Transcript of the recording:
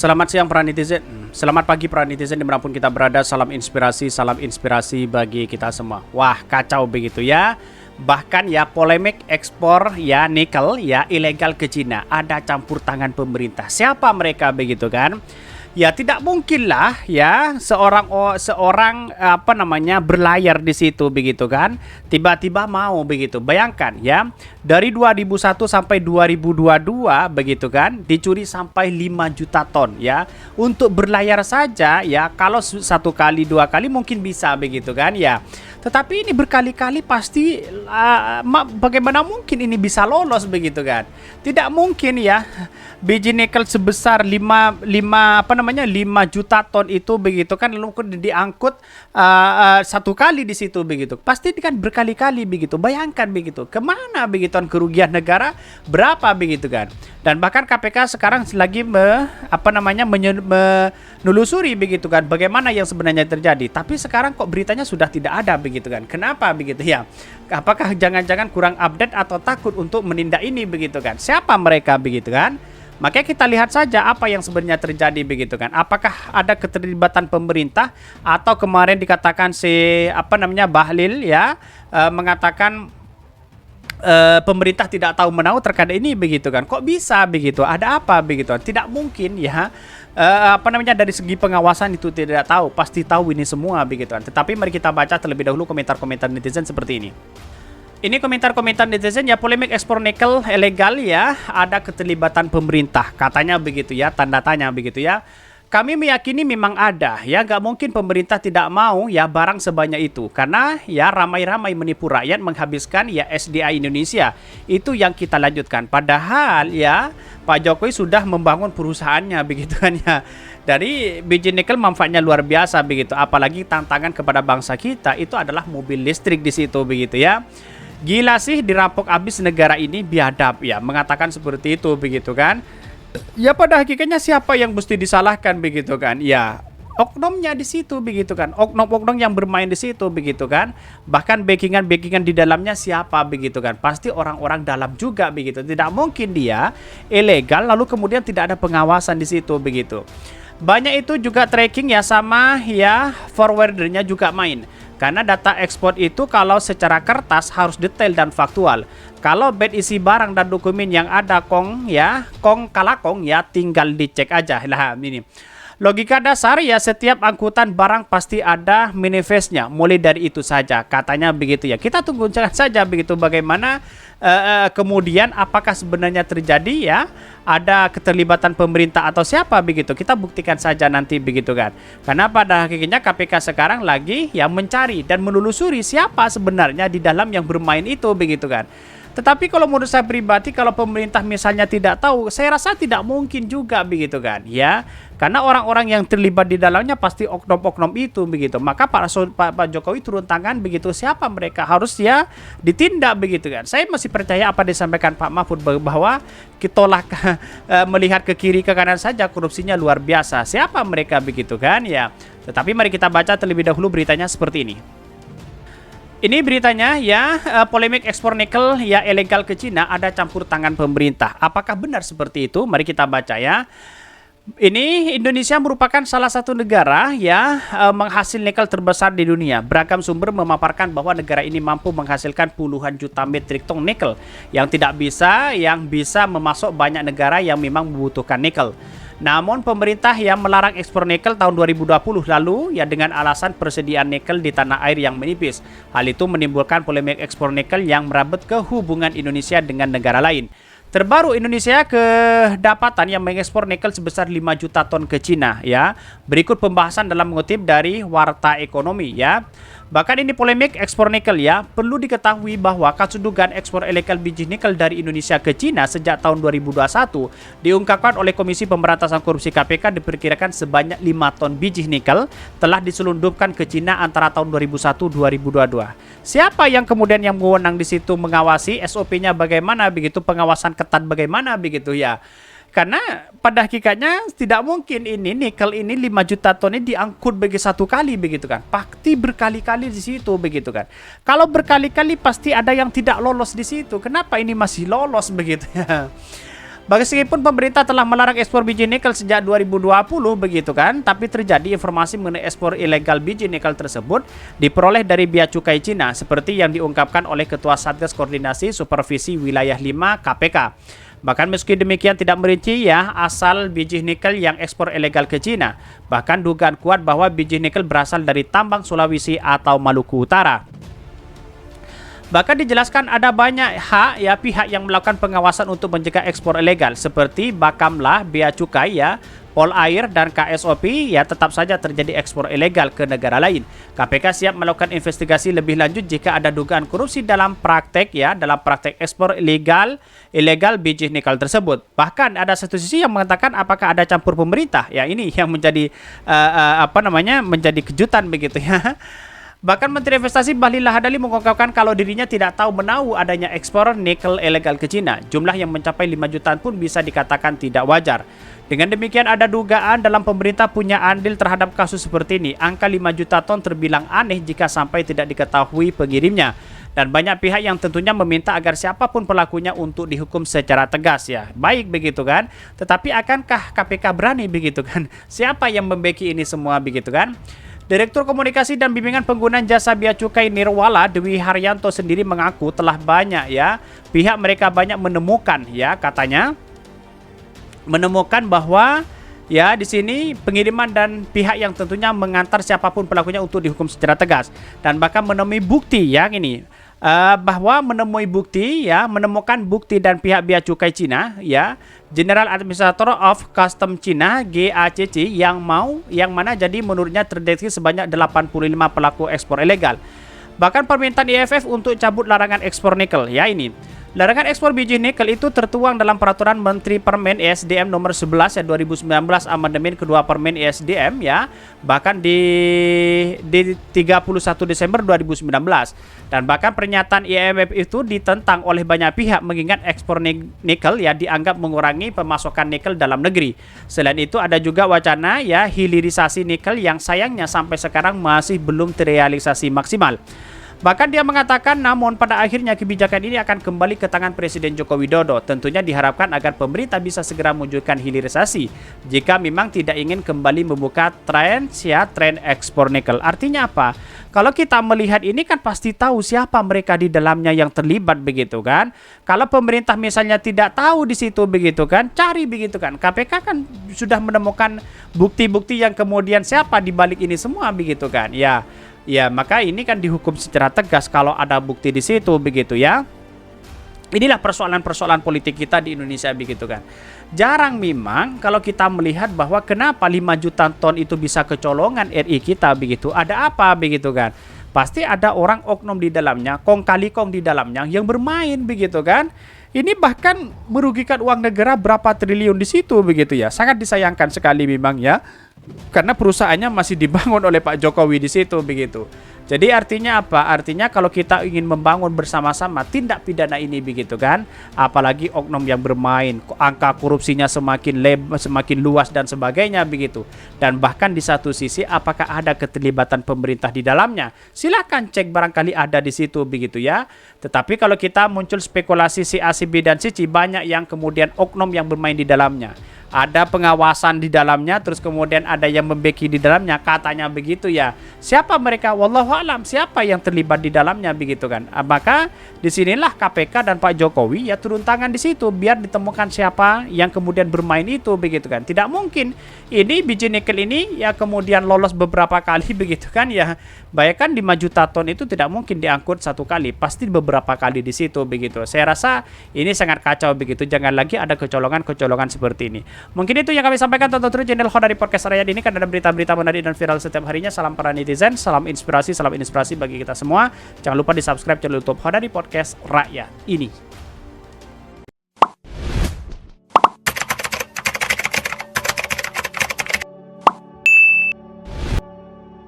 Selamat siang para netizen. Selamat pagi para netizen dimanapun kita berada. Salam inspirasi bagi kita semua. Wah, kacau begitu ya. Bahkan ya polemik ekspor ya nikel ya ilegal ke Cina. Ada campur tangan pemerintah. Siapa mereka begitu kan? Ya tidak mungkin lah ya seorang berlayar di situ begitu kan. Tiba-tiba mau begitu. Bayangkan ya, dari 2001 sampai 2022 begitu kan, dicuri sampai 5 juta ton ya. Untuk berlayar saja ya, kalau satu kali dua kali mungkin bisa begitu kan ya. Tetapi ini berkali-kali pasti bagaimana mungkin ini bisa lolos begitu kan? Tidak mungkin ya. Biji nikel sebesar 5 juta ton itu begitu kan, lalu diangkut satu kali di situ begitu. Pasti kan berkali-kali begitu. Bayangkan begitu. Kemana begitu kerugian negara berapa begitu kan? Dan bahkan KPK sekarang lagi menelusuri begitu kan bagaimana yang sebenarnya terjadi. Tapi sekarang kok beritanya sudah tidak ada begitu kan? Kenapa begitu ya? Apakah jangan-jangan kurang update atau takut untuk menindak ini begitu kan? Siapa mereka begitu kan? Makanya kita lihat saja apa yang sebenarnya terjadi begitu kan. Apakah ada keterlibatan pemerintah atau kemarin dikatakan Bahlil ya mengatakan pemerintah tidak tahu menahu terkait ini begitu kan. Kok bisa begitu? Ada apa begitu? Tidak mungkin ya. Dari segi pengawasan itu tidak tahu, pasti tahu ini semua begitu kan. Tetapi mari kita baca terlebih dahulu komentar-komentar netizen seperti ini. Ini komentar-komentar netizen ya, polemik ekspor nikel ilegal ya, ada keterlibatan pemerintah katanya begitu ya, tanda tanya begitu ya. Kami meyakini memang ada ya, nggak mungkin pemerintah tidak mau ya barang sebanyak itu, karena ya ramai-ramai menipu rakyat menghabiskan ya SDA Indonesia. Itu yang kita lanjutkan, padahal ya Pak Jokowi sudah membangun perusahaannya begitu kan ya. Dari biji nikel manfaatnya luar biasa begitu, apalagi tantangan kepada bangsa kita itu adalah mobil listrik di situ begitu ya. Gila sih, dirampok habis negara ini, biadab ya, mengatakan seperti itu begitu kan. Ya pada hakikatnya siapa yang mesti disalahkan begitu kan? Ya oknumnya di situ begitu kan, oknum-oknum yang bermain di situ begitu kan. Bahkan backingan di dalamnya siapa begitu kan? Pasti orang-orang dalam juga begitu. Tidak mungkin dia ilegal lalu kemudian tidak ada pengawasan di situ begitu. Banyak itu juga tracking ya, sama ya forwardernya juga main. Karena data ekspor itu kalau secara kertas harus detail dan faktual. Kalau bed isi barang dan dokumen yang ada kong kalakong ya, tinggal dicek aja lah ini. Logika dasar ya, setiap angkutan barang pasti ada manifestnya. Mulai dari itu saja katanya begitu ya. Kita tunggu saja begitu bagaimana kemudian apakah sebenarnya terjadi ya ada keterlibatan pemerintah atau siapa begitu. Kita buktikan saja nanti begitu kan. Karena pada hakikatnya KPK sekarang lagi ya mencari dan menelusuri siapa sebenarnya di dalam yang bermain itu begitu kan. Tetapi kalau menurut saya pribadi, kalau pemerintah misalnya tidak tahu, saya rasa tidak mungkin juga begitu kan ya. Karena orang-orang yang terlibat di dalamnya pasti oknum-oknum itu begitu. Maka Pak Jokowi turun tangan begitu, siapa mereka harus ya ditindak begitu kan. Saya masih percaya apa disampaikan Pak Mahfud bahwa kita melihat ke kiri ke kanan saja korupsinya luar biasa. Siapa mereka begitu kan ya. Tetapi mari kita baca terlebih dahulu beritanya seperti ini. Ini beritanya ya, polemik ekspor nikel ya ilegal ke Cina, ada campur tangan pemerintah. Apakah benar seperti itu? Mari kita baca ya. Ini Indonesia merupakan salah satu negara ya menghasil nikel terbesar di dunia. Beragam sumber memaparkan bahwa negara ini mampu menghasilkan puluhan juta metrik ton nikel yang bisa memasok banyak negara yang memang membutuhkan nikel. Namun pemerintah yang melarang ekspor nikel tahun 2020 lalu ya dengan alasan persediaan nikel di tanah air yang menipis. Hal itu menimbulkan polemik ekspor nikel yang merambut ke hubungan Indonesia dengan negara lain. Terbaru, Indonesia kedapatan yang mengekspor nikel sebesar 5 juta ton ke Cina ya. Berikut pembahasan dalam mengutip dari Warta Ekonomi ya. Bahkan ini polemik ekspor nikel ya. Perlu diketahui bahwa kasus dugaan ekspor ilegal biji nikel dari Indonesia ke Cina sejak tahun 2021 diungkapkan oleh Komisi Pemberantasan Korupsi KPK, diperkirakan sebanyak 5 ton biji nikel telah diselundupkan ke Cina antara tahun 2001-2022. Siapa yang kemudian yang mewenang di situ mengawasi, SOP-nya bagaimana begitu, pengawasan ketat bagaimana begitu ya. Karena pada hakikatnya tidak mungkin ini nikel ini 5 juta ton ini diangkut bagi satu kali begitu kan. Pasti berkali-kali di situ begitu kan. Kalau berkali-kali pasti ada yang tidak lolos di situ. Kenapa ini masih lolos begitu ya? Meskipun pemerintah telah melarang ekspor biji nikel sejak 2020 begitu kan, tapi terjadi informasi mengenai ekspor ilegal biji nikel tersebut diperoleh dari bea cukai Cina seperti yang diungkapkan oleh Ketua Satgas Koordinasi Supervisi Wilayah 5 KPK. Bahkan meski demikian tidak merinci ya asal biji nikel yang ekspor ilegal ke Cina. Bahkan dugaan kuat bahwa biji nikel berasal dari tambang Sulawesi atau Maluku Utara. Bahkan dijelaskan ada banyak pihak yang melakukan pengawasan untuk mencegah ekspor ilegal seperti Bakamla, Bea Cukai ya, Polair dan KSOP ya tetap saja terjadi ekspor ilegal ke negara lain. KPK siap melakukan investigasi lebih lanjut jika ada dugaan korupsi dalam praktek ekspor ilegal biji nikel tersebut. Bahkan ada satu sisi yang mengatakan apakah ada campur pemerintah. Ya ini yang menjadi menjadi kejutan begitu ya. Bahkan Menteri Investasi Bahlil Lahadalia mengungkapkan kalau dirinya tidak tahu menahu adanya ekspor nikel ilegal ke Cina. Jumlah yang mencapai 5 jutaan pun bisa dikatakan tidak wajar. Dengan demikian ada dugaan dalam pemerintah punya andil terhadap kasus seperti ini. Angka 5 juta ton terbilang aneh jika sampai tidak diketahui pengirimnya. Dan banyak pihak yang tentunya meminta agar siapapun pelakunya untuk dihukum secara tegas ya. Baik begitu kan. Tetapi akankah KPK berani begitu kan? Siapa yang membeki ini semua begitu kan? Direktur Komunikasi dan Bimbingan Penggunaan Jasa Bea Cukai Nirwala Dewi Haryanto sendiri mengaku telah banyak ya pihak mereka banyak menemukan ya katanya menemukan bahwa ya di sini pengiriman dan pihak yang tentunya mengantar siapapun pelakunya untuk dihukum secara tegas dan bahkan menemui bukti yang ini bahwa menemukan bukti dan pihak bea cukai Cina ya General Administrator of Custom Cina GACC yang mana jadi menurutnya terdeteksi sebanyak 85 pelaku ekspor ilegal. Bahkan permintaan IFF untuk cabut larangan ekspor nikel ya ini. Larangan ekspor biji nikel itu tertuang dalam Peraturan Menteri Permen ESDM nomor 11 ya 2019 amandemen kedua Permen ESDM ya bahkan di 31 Desember 2019 dan bahkan pernyataan IMF itu ditentang oleh banyak pihak mengingat ekspor nikel ya dianggap mengurangi pemasokan nikel dalam negeri. Selain itu ada juga wacana ya hilirisasi nikel yang sayangnya sampai sekarang masih belum terrealisasi maksimal. Bahkan dia mengatakan namun pada akhirnya kebijakan ini akan kembali ke tangan Presiden Joko Widodo. Tentunya diharapkan agar pemerintah bisa segera mewujudkan hilirisasi jika memang tidak ingin kembali membuka tren ekspor nikel. Artinya apa? Kalau kita melihat ini kan pasti tahu siapa mereka di dalamnya yang terlibat begitu kan. Kalau pemerintah misalnya tidak tahu di situ begitu kan, cari begitu kan. KPK kan sudah menemukan bukti-bukti yang kemudian siapa di balik ini semua begitu kan. Ya, maka ini kan dihukum secara tegas kalau ada bukti di situ begitu ya. Inilah persoalan-persoalan politik kita di Indonesia begitu kan. Jarang memang kalau kita melihat bahwa kenapa 5 juta ton itu bisa kecolongan RI kita begitu. Ada apa begitu kan? Pasti ada orang oknum di dalamnya, kong kali kong di dalamnya yang bermain begitu kan. Ini bahkan merugikan uang negara berapa triliun di situ begitu ya. Sangat disayangkan sekali memang ya. Karena perusahaannya masih dibangun oleh Pak Jokowi di situ begitu. Jadi artinya apa? Artinya kalau kita ingin membangun bersama-sama tindak pidana ini begitu kan, apalagi oknum yang bermain, angka korupsinya semakin luas dan sebagainya begitu. Dan bahkan di satu sisi apakah ada keterlibatan pemerintah di dalamnya? Silakan cek barangkali ada di situ begitu ya. Tetapi kalau kita muncul spekulasi si A, si B dan si C, banyak yang kemudian oknum yang bermain di dalamnya. Ada pengawasan di dalamnya, terus kemudian ada yang membeki di dalamnya, katanya begitu ya. Siapa mereka? Wallahu alam, siapa yang terlibat di dalamnya begitu kan. Maka disinilah KPK dan Pak Jokowi ya turun tangan di situ biar ditemukan siapa yang kemudian bermain itu begitu kan. Tidak mungkin ini biji nikel ini ya kemudian lolos beberapa kali begitu kan ya. Bayangkan 5 juta ton itu tidak mungkin diangkut satu kali, pasti beberapa kali di situ begitu. Saya rasa ini sangat kacau begitu. Jangan lagi ada kecolongan-kecolongan seperti ini. Mungkin itu yang kami sampaikan. Tonton terus channel Khodari Podcast Rakyat ini kan ada berita-berita menarik dan viral setiap harinya. Salam para netizen, salam inspirasi bagi kita semua. Jangan lupa di subscribe channel YouTube Khodari Podcast Rakyat ini.